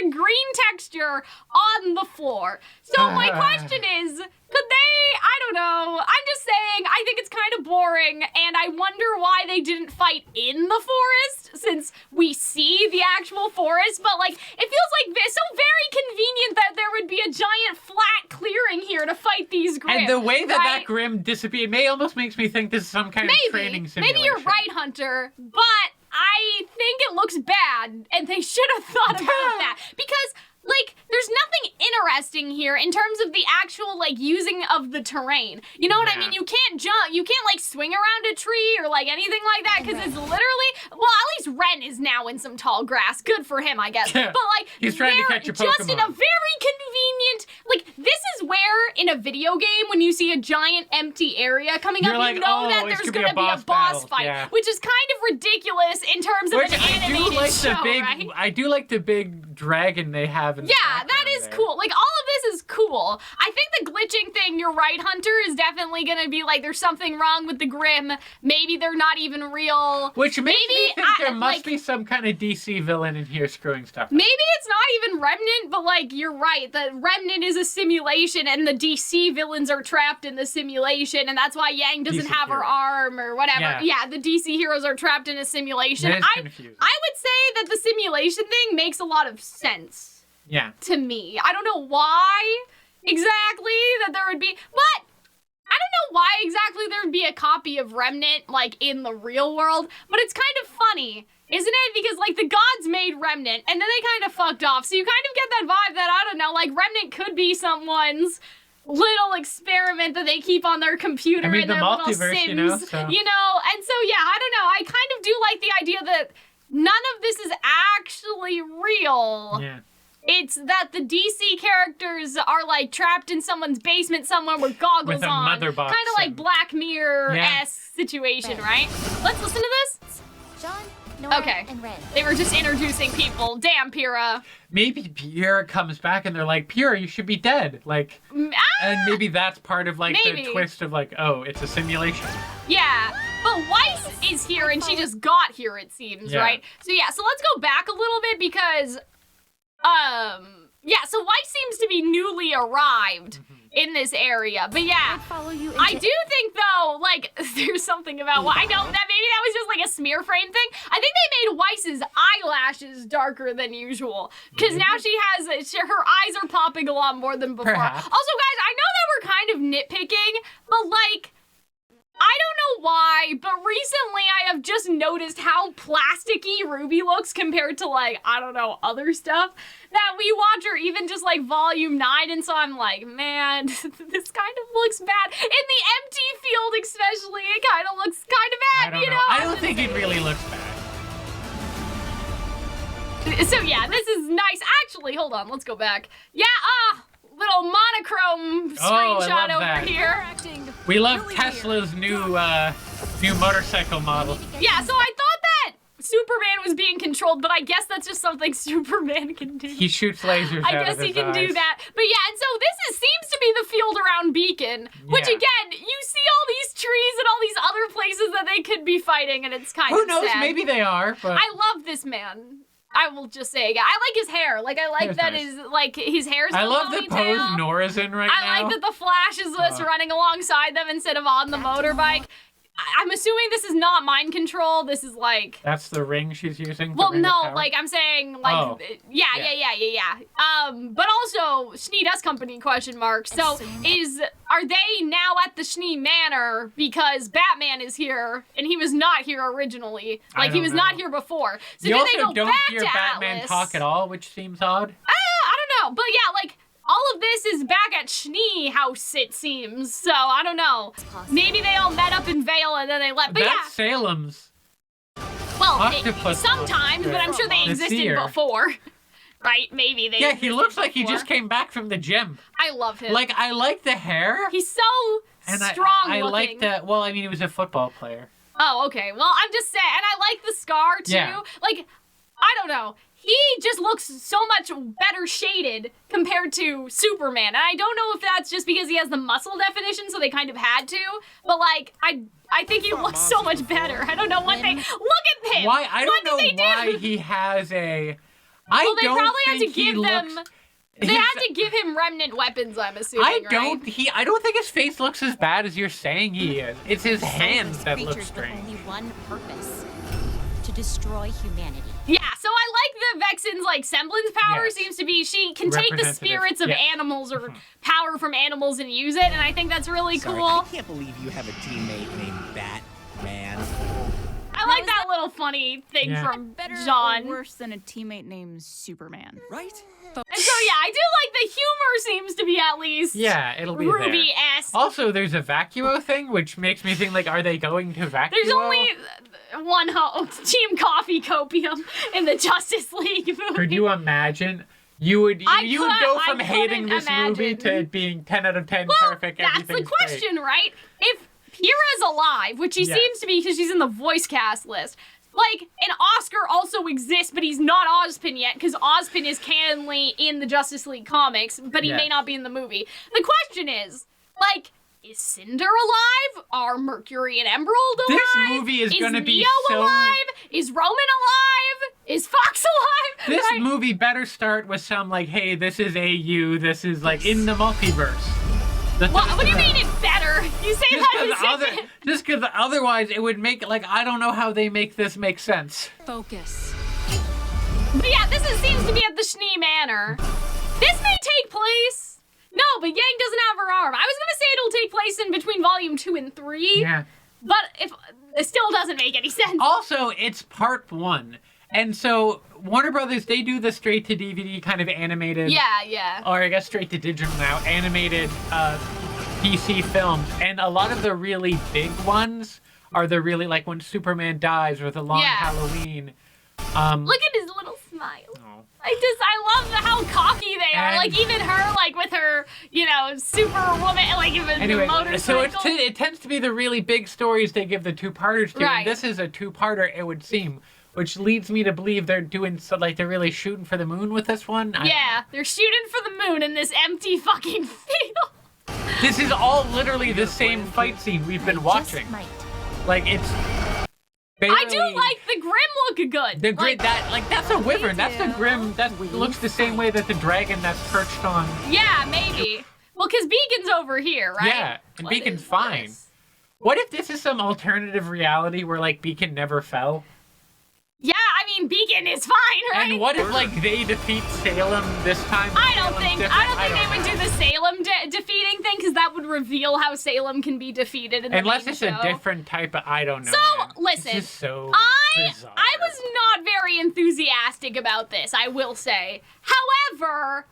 Speaker 1: a green texture on the floor. So my question is, could they, I don't know, I'm just saying, I think it's kind of boring, and I wonder why they didn't fight in the forest, since we see the actual forest, but like, it feels like so very convenient that there would be a giant flat clearing here to fight these Grimm.
Speaker 2: And the way that
Speaker 1: right?
Speaker 2: that Grimm disappeared almost makes me think this is some kind of training simulation.
Speaker 1: Maybe you're right, Hunter, but I think it looks bad, and they should have thought about that, because like, there's nothing interesting here in terms of the actual, like, using of the terrain. You know what I mean? You can't jump, you can't, like, swing around a tree or, like, anything like that, because it's literally, well, at least Ren is now in some tall grass. Good for him, I guess. But, like,
Speaker 2: he's trying to catch a Pokemon.
Speaker 1: Just in a very convenient, like, this is where, in a video game, when you see a giant empty area coming up,
Speaker 2: like,
Speaker 1: you know that there's going to be a boss fight, which is kind of ridiculous in terms of an animated show, right?
Speaker 2: I do like the big dragon they have in the background
Speaker 1: that is cool. Like, all of this is cool. I think the glitching thing, you're right, Hunter, is definitely gonna be like, there's something wrong with the Grimm. Maybe they're not even real.
Speaker 2: Which makes me think there must be some kind of DC villain in here screwing stuff up.
Speaker 1: Maybe it's not even Remnant, but like, you're right. The Remnant is a simulation, and the DC villains are trapped in the simulation, and that's why Yang doesn't have her arm or whatever. Yeah, the DC heroes are trapped in a simulation.
Speaker 2: That is confusing.
Speaker 1: I would say that the simulation thing makes a lot of sense.
Speaker 2: Yeah.
Speaker 1: To me. I don't know why exactly that there would be, but I don't know why exactly there would be a copy of Remnant, like, in the real world, but it's kind of funny, isn't it? Because, like, the gods made Remnant, and then they kind of fucked off, so you kind of get that vibe that, I don't know, like, Remnant could be someone's little experiment that they keep on their computer in their little Sims,
Speaker 2: you know,
Speaker 1: and so, yeah, I don't know, I kind of do like the idea that none of this is actually real.
Speaker 2: Yeah.
Speaker 1: It's that the DC characters are, like, trapped in someone's basement somewhere with goggles
Speaker 2: with a
Speaker 1: on.
Speaker 2: mother box
Speaker 1: Kind of like Black Mirror-esque situation, right? Let's listen to this.
Speaker 3: John, Nora,
Speaker 1: Okay.
Speaker 3: and Ren.
Speaker 1: They were just introducing people. Damn, Pyrrha.
Speaker 2: Maybe Pierre comes back and they're like, Pierre, you should be dead. Like, and maybe that's part of, like, the twist of, like, oh, it's a simulation.
Speaker 1: Yeah. But Weiss is here, and she just got here, it seems, right? So, yeah, so let's go back a little bit because... so Weiss seems to be newly arrived in this area. But yeah, I do think though, like, there's something about I know that maybe that was just like a smear frame thing. I think they made Weiss's eyelashes darker than usual. Because now she has, her eyes are popping a lot more than before.
Speaker 2: Perhaps.
Speaker 1: Also, guys, I know that we're kind of nitpicking, but like, I don't know why, but recently I have just noticed how plasticky RWBY looks compared to, like, I don't know, other stuff that we watch, or even just, like, Volume 9, and so I'm like, man, this kind of looks bad. In the empty field especially, it kind of looks kind of bad, you know?
Speaker 2: I don't think it really looks bad.
Speaker 1: So, yeah, this is nice. Actually, hold on, let's go back. Yeah, little monochrome screenshot over here.
Speaker 2: We love Tesla's new motorcycle model.
Speaker 1: Yeah, so I thought that Superman was being controlled, but I guess that's just something Superman can do.
Speaker 2: He shoots lasers
Speaker 1: I
Speaker 2: out
Speaker 1: guess
Speaker 2: of his
Speaker 1: he can
Speaker 2: eyes.
Speaker 1: do that. But yeah, and so seems to be the field around Beacon, which
Speaker 2: Yeah.
Speaker 1: again, you see all these trees and all these other places that they could be fighting, and it's kind
Speaker 2: Who
Speaker 1: of
Speaker 2: knows?
Speaker 1: sad.
Speaker 2: Maybe they are, but
Speaker 1: I love this man. I will just say again, I like his hair. Like I like
Speaker 2: Hair's
Speaker 1: that
Speaker 2: nice.
Speaker 1: his hair's in
Speaker 2: I
Speaker 1: a
Speaker 2: love the
Speaker 1: ponytail.
Speaker 2: pose Nora's in right now.
Speaker 1: I like that the Flash is just running alongside them instead of on the motorbike. I'm assuming this is not mind control. This is like.
Speaker 2: That's the ring she's using.
Speaker 1: Well,
Speaker 2: the ring of
Speaker 1: no,
Speaker 2: power?
Speaker 1: like I'm saying, like,
Speaker 2: Oh.
Speaker 1: yeah. But also Schnee Dust Company ? So are they now at the Schnee Manor because Batman is here and he was not here originally? Like he
Speaker 2: don't
Speaker 1: was
Speaker 2: know.
Speaker 1: not here before. So
Speaker 2: you
Speaker 1: do
Speaker 2: also
Speaker 1: they go
Speaker 2: don't
Speaker 1: back
Speaker 2: hear
Speaker 1: to
Speaker 2: Batman
Speaker 1: Atlas?
Speaker 2: talk at all, which seems odd.
Speaker 1: I don't know, but yeah, like. All of this is back at Schnee House, it seems. So, I don't know. Maybe they all met up in Vale and then they left. But
Speaker 2: That's Salem's.
Speaker 1: well,
Speaker 2: octopus
Speaker 1: sometimes, but I'm sure they
Speaker 2: The
Speaker 1: existed
Speaker 2: seer.
Speaker 1: before. Right? Maybe they
Speaker 2: Yeah, he
Speaker 1: existed
Speaker 2: looks like he
Speaker 1: before.
Speaker 2: just came back from the gym.
Speaker 1: I love him.
Speaker 2: Like, I like the hair.
Speaker 1: He's so
Speaker 2: and
Speaker 1: strong
Speaker 2: I
Speaker 1: looking.
Speaker 2: like that. Well, I mean, he was a football player.
Speaker 1: Oh, okay. Well, I'm just saying. And I like the scar, too.
Speaker 2: Yeah.
Speaker 1: Like, I don't know. He just looks so much better shaded compared to Superman. And I don't know if that's just because he has the muscle definition, so they kind of had to. But, like, I think he looks so much better. I don't know what they... Look at him!
Speaker 2: Why? I
Speaker 1: What
Speaker 2: don't
Speaker 1: did
Speaker 2: know
Speaker 1: they
Speaker 2: why
Speaker 1: do?
Speaker 2: he has a...
Speaker 1: Well, they
Speaker 2: don't
Speaker 1: probably had to
Speaker 2: think he
Speaker 1: give them...
Speaker 2: looks-
Speaker 1: They
Speaker 2: his-
Speaker 1: had to give him remnant weapons, I'm assuming,
Speaker 2: I
Speaker 1: right?
Speaker 2: don't think his face looks as bad as you're saying he is. It's his hands that look
Speaker 5: Creatures with
Speaker 2: strange.
Speaker 5: only one purpose: to destroy humanity.
Speaker 1: Yeah, so I like the Vexen's like semblance power
Speaker 2: Yes.
Speaker 1: seems to be she can take the
Speaker 2: Representative,
Speaker 1: spirits of
Speaker 2: yeah.
Speaker 1: animals or power from animals and use it, and I think that's really
Speaker 6: Sorry,
Speaker 1: cool.
Speaker 6: I can't believe you have a teammate named Batman.
Speaker 1: I like that little funny thing
Speaker 2: Yeah.
Speaker 1: from
Speaker 4: Better
Speaker 1: John.
Speaker 4: or worse than a teammate named Superman?
Speaker 6: Right?
Speaker 1: And so yeah, I do like the humor seems to be at least
Speaker 2: Yeah, it'll be there.
Speaker 1: Ruby-esque.
Speaker 2: Also, there's a Vacuo thing, which makes me think, like, are they going to Vacuo?
Speaker 1: There's only one Team Coffee Copium in the Justice League movie.
Speaker 2: Could you imagine? You would go
Speaker 1: I
Speaker 2: from hating
Speaker 1: couldn't
Speaker 2: this movie
Speaker 1: imagine.
Speaker 2: to being 10 out of 10
Speaker 1: Well,
Speaker 2: perfect.
Speaker 1: that's the
Speaker 2: Everything's
Speaker 1: question, right? If Pyrrha's alive, which she
Speaker 2: Yes.
Speaker 1: seems to be because she's in the voice cast list, like, and Oscar also exists, but he's not Ozpin yet, because Ozpin is canonly in the Justice League comics, but he may
Speaker 2: Yes.
Speaker 1: not be in the movie. The question is, like, is Cinder alive? Are Mercury and Emerald alive?
Speaker 2: This movie is gonna be
Speaker 1: Neo
Speaker 2: so-
Speaker 1: alive? Is Roman alive? Is Fox alive?
Speaker 2: This
Speaker 1: Right?
Speaker 2: movie better start with some, like, hey, this is AU, this is, like, in the multiverse.
Speaker 1: What do you mean it's better? You say that
Speaker 2: Just because otherwise it would make, like, I don't know how they make this make sense.
Speaker 5: Focus.
Speaker 1: But yeah, seems to be at the Schnee Manor. This may take place. No, but Yang doesn't have her arm. I was gonna say it'll take place in between volume 2 and 3.
Speaker 2: Yeah.
Speaker 1: But if it still doesn't make any sense.
Speaker 2: Also, it's part 1. And so, Warner Brothers, they do the straight to DVD kind of animated.
Speaker 1: Yeah.
Speaker 2: Or I guess straight to digital now, animated DC films. And a lot of the really big ones are the really, like, when Superman dies or the long
Speaker 1: Yeah.
Speaker 2: Halloween.
Speaker 1: Look at his little smile.
Speaker 2: Oh.
Speaker 1: I love how cocky they are.
Speaker 2: And-
Speaker 1: Like, even her, like, with her, superwoman, like, even
Speaker 2: Anyway,
Speaker 1: the motorcycle.
Speaker 2: so it tends to be the really big stories they give the two-parters to.
Speaker 1: Right.
Speaker 2: And this is a two-parter, it would seem. Which leads me to believe they're doing, so like, they're really shooting for the moon with this one. I don't
Speaker 1: Yeah, they're shooting for the moon in this empty fucking field.
Speaker 2: know. This is all literally the same fight scene we've been watching.
Speaker 5: Just might.
Speaker 2: Like, it's barely...
Speaker 1: I do like the Grim look good.
Speaker 2: The grid, that's a wyvern. That's the Grim. That looks the same way that the dragon that's perched on.
Speaker 1: Yeah, maybe. Well, because Beacon's over here, right?
Speaker 2: Yeah, and Beacon's fine. What if this is some alternative reality where, like, Beacon never fell?
Speaker 1: Yeah, I mean, Beacon is fine, right?
Speaker 2: And what if, like, they defeat Salem this time?
Speaker 1: I don't think
Speaker 2: Salem's
Speaker 1: they
Speaker 2: different?
Speaker 1: would do the Salem defeating thing, because that would reveal how Salem can be defeated in the
Speaker 2: Unless
Speaker 1: main
Speaker 2: it's
Speaker 1: show.
Speaker 2: a different type of, I don't know.
Speaker 1: So,
Speaker 2: man.
Speaker 1: listen,
Speaker 2: It's just so bizarre.
Speaker 1: I was not very enthusiastic about this, I will say. However,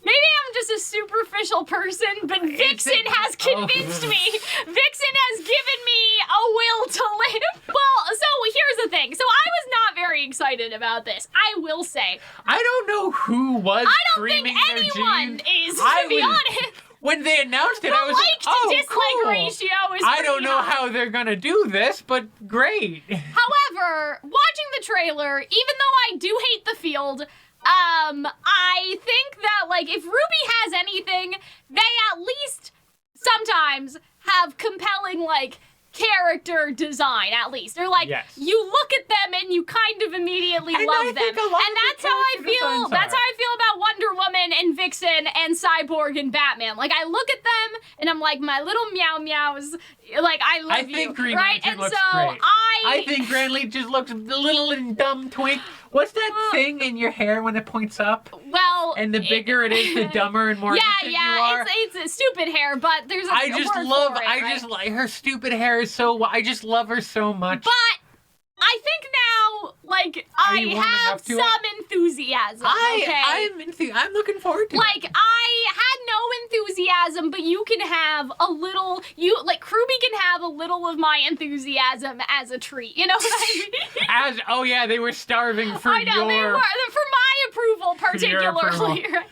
Speaker 1: maybe I'm just a superficial person, but Vixen has convinced me. Vixen has given me a will to live. Well, so here's the thing. So I was not very excited about this. I will say.
Speaker 2: I don't know who was
Speaker 1: I don't think
Speaker 2: screaming their
Speaker 1: anyone
Speaker 2: jeans.
Speaker 1: is, to be honest.
Speaker 2: When they announced it, I was
Speaker 1: Like
Speaker 2: Oh,
Speaker 1: dislike
Speaker 2: cool.
Speaker 1: ratio is
Speaker 2: I
Speaker 1: pretty
Speaker 2: don't know
Speaker 1: high.
Speaker 2: how they're gonna do this, but great.
Speaker 1: However, watching the trailer, even though I do hate the field, I think that, like, if RWBY has anything, they at least sometimes have compelling, like, character design, at least. They're like,
Speaker 2: Yes.
Speaker 1: you look at them and you kind of immediately
Speaker 2: And
Speaker 1: love
Speaker 2: I
Speaker 1: them.
Speaker 2: think a lot
Speaker 1: And
Speaker 2: of
Speaker 1: that's
Speaker 2: the
Speaker 1: how I
Speaker 2: character
Speaker 1: feel.
Speaker 2: designs
Speaker 1: That's
Speaker 2: are.
Speaker 1: how I feel about Wonder Woman and Vixen and Cyborg and Batman. Like, I look at them and I'm like, my little meow meows, like, I love you.
Speaker 2: I think Green
Speaker 1: right?
Speaker 2: Lantern
Speaker 1: And
Speaker 2: looks
Speaker 1: so
Speaker 2: great.
Speaker 1: I
Speaker 2: I think Grand Leap just looks a little and dumb twink. What's that thing in your hair when it points up?
Speaker 1: well,
Speaker 2: And the bigger it is, the dumber and more innocent you are.
Speaker 1: it's a stupid hair, but there's a
Speaker 2: I just
Speaker 1: word
Speaker 2: love.
Speaker 1: for it,
Speaker 2: I
Speaker 1: right?
Speaker 2: just like her stupid hair is so. I just love her so much.
Speaker 1: But I think now, like,
Speaker 2: Are
Speaker 1: I
Speaker 2: you warming
Speaker 1: have
Speaker 2: up to
Speaker 1: some
Speaker 2: it?
Speaker 1: enthusiasm. Okay?
Speaker 2: I'm looking forward to it.
Speaker 1: Like, I had no enthusiasm, but you can have a little, Ruby can have a little of my enthusiasm as a treat. You know what I mean?
Speaker 2: They were starving for
Speaker 1: I know, they were, for my approval
Speaker 2: your approval.
Speaker 1: particularly. Right?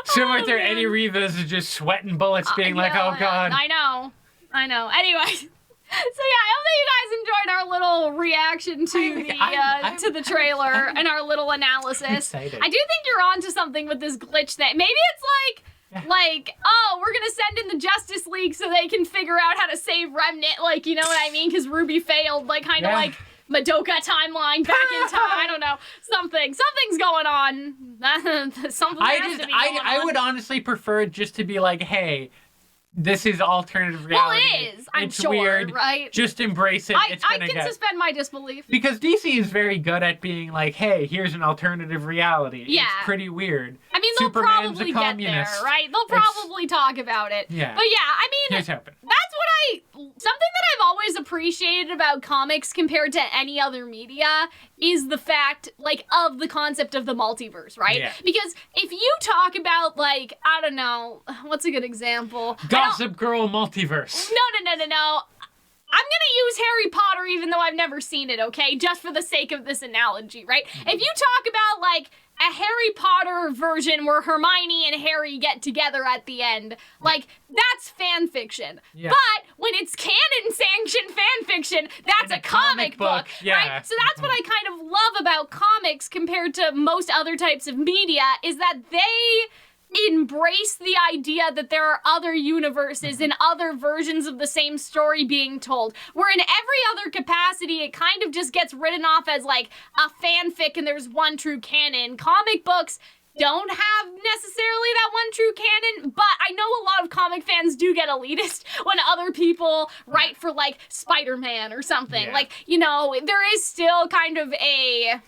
Speaker 2: So
Speaker 1: Oh,
Speaker 2: right there,
Speaker 1: man.
Speaker 2: Eddie Rivas is just sweating bullets, being like,
Speaker 1: Yeah,
Speaker 2: "Oh God."
Speaker 1: I know. Anyway. So yeah, I hope that you guys enjoyed our little reaction to
Speaker 2: I'm
Speaker 1: the trailer and our little analysis.
Speaker 2: excited.
Speaker 1: I do think you're onto something with this glitch thing. Maybe it's like, oh, we're gonna send in the Justice League so they can figure out how to save Remnant, like, you know what I mean? Because RWBY failed, like, kind of
Speaker 2: Yeah.
Speaker 1: like Madoka timeline back in time. I don't know, something's going on. Something has to be going
Speaker 2: I
Speaker 1: on.
Speaker 2: would honestly prefer it just to be like, hey, this is alternative reality.
Speaker 1: Well, it is, I'm
Speaker 2: it's
Speaker 1: sure,
Speaker 2: weird.
Speaker 1: right?
Speaker 2: Just embrace it. It's
Speaker 1: I
Speaker 2: gonna
Speaker 1: can
Speaker 2: get.
Speaker 1: suspend my disbelief.
Speaker 2: Because DC is very good at being like, hey, here's an alternative reality.
Speaker 1: Yeah.
Speaker 2: It's pretty weird.
Speaker 1: I mean, they'll
Speaker 2: Superman's
Speaker 1: probably
Speaker 2: a
Speaker 1: get
Speaker 2: communist.
Speaker 1: there, right? They'll probably talk about it.
Speaker 2: Yeah.
Speaker 1: But yeah, I mean,
Speaker 2: Here's hoping.
Speaker 1: something that I've always appreciated about comics compared to any other media is the fact, like, of the concept of the multiverse, right?
Speaker 2: Yeah.
Speaker 1: Because if you talk about, like, I don't know, what's a good example?
Speaker 2: Gossip Girl multiverse.
Speaker 1: No. I'm gonna use Harry Potter even though I've never seen it, okay? Just for the sake of this analogy, right? If you talk about, like, a Harry Potter version where Hermione and Harry get together at the end, like, that's fan fiction.
Speaker 2: Yeah.
Speaker 1: But when it's canon-sanctioned fan fiction, that's
Speaker 2: In
Speaker 1: a comic book,
Speaker 2: yeah.
Speaker 1: right? So that's what I kind of love about comics compared to most other types of media, is that they embrace the idea that there are other universes and other versions of the same story being told, where in every other capacity it kind of just gets written off as like a fanfic and there's one true canon. Comic books don't have necessarily that one true canon, but I know a lot of comic fans do get elitist when other people write for, like, Spider-Man or something.
Speaker 2: Yeah.
Speaker 1: Like, you know, there is still kind of a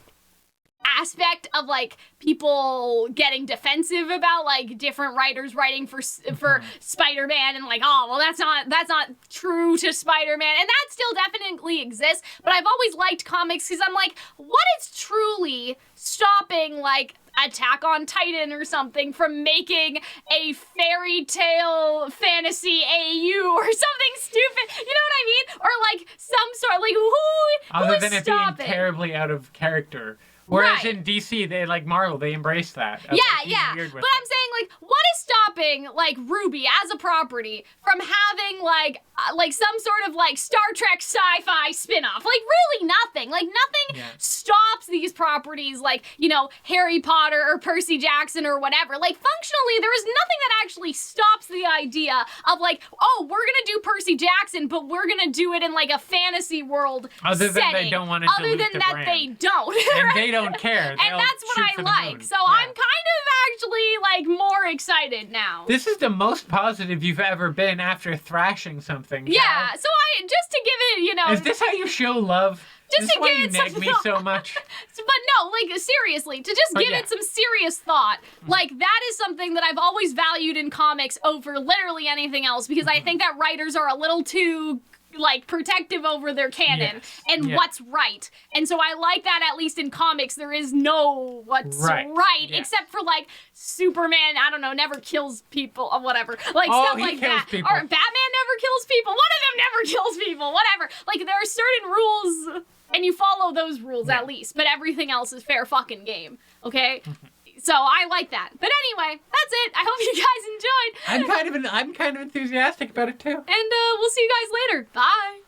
Speaker 1: aspect of, like, people getting defensive about, like, different writers writing for Spider-Man and, like, oh, well, that's not true to Spider-Man, and that still definitely exists. But I've always liked comics because I'm like, what is truly stopping, like, Attack on Titan or something from making a fairy tale fantasy AU or something stupid? You know what I mean? Or, like, some sort, like, who
Speaker 2: Other
Speaker 1: is
Speaker 2: than it
Speaker 1: stopping?
Speaker 2: being terribly out of character. Whereas
Speaker 1: Right.
Speaker 2: in DC, they, like Marvel, they embrace that. of,
Speaker 1: Yeah,
Speaker 2: like, being
Speaker 1: yeah.
Speaker 2: weird with
Speaker 1: But
Speaker 2: it.
Speaker 1: I'm saying, like, what is stopping, like, RWBY as a property from having, like some sort of, like, Star Trek sci-fi spin-off? Like, really nothing. Like, nothing stops these properties, like, you know, Harry Potter or Percy Jackson or whatever. Like, functionally, there is nothing that actually stops the idea of, like, oh, we're gonna do Percy Jackson, but we're gonna do it in, like, a fantasy world
Speaker 2: Other than
Speaker 1: setting.
Speaker 2: they don't want to
Speaker 1: Other
Speaker 2: dilute
Speaker 1: than
Speaker 2: the
Speaker 1: that,
Speaker 2: brand.
Speaker 1: they don't.
Speaker 2: And
Speaker 1: right?
Speaker 2: they don't care.
Speaker 1: And
Speaker 2: They'll
Speaker 1: that's what
Speaker 2: shoot
Speaker 1: I
Speaker 2: for the
Speaker 1: like.
Speaker 2: moon.
Speaker 1: So
Speaker 2: Yeah.
Speaker 1: I'm kind of actually, like, more excited now.
Speaker 2: This is the most positive you've ever been after thrashing something. Cal.
Speaker 1: Yeah, so just to give it, you know,
Speaker 2: Is this how you show love?
Speaker 1: Just
Speaker 2: This is
Speaker 1: to
Speaker 2: why
Speaker 1: give
Speaker 2: you
Speaker 1: it some
Speaker 2: nag me
Speaker 1: thought.
Speaker 2: so much.
Speaker 1: but no, like, seriously, to just
Speaker 2: But
Speaker 1: give
Speaker 2: yeah.
Speaker 1: it some serious thought, like, that is something that I've always valued in comics over literally anything else, because I think that writers are a little too, like, protective over their canon
Speaker 2: Yes.
Speaker 1: and
Speaker 2: Yeah.
Speaker 1: what's right. And so I like that, at least in comics, there is no what's
Speaker 2: Right.
Speaker 1: right,
Speaker 2: Yeah.
Speaker 1: except for, like, Superman, I don't know, never kills people or whatever. Like,
Speaker 2: Oh,
Speaker 1: stuff
Speaker 2: he
Speaker 1: like
Speaker 2: kills
Speaker 1: that.
Speaker 2: people.
Speaker 1: Or Batman never kills people. One of them never kills people. Whatever. Like, there are certain rules, and you follow those rules at least. But everything else is fair fucking game. Okay? So I like that. But anyway, that's it. I hope you guys enjoyed.
Speaker 2: I'm kind of enthusiastic about it too.
Speaker 1: And we'll see you guys later. Bye.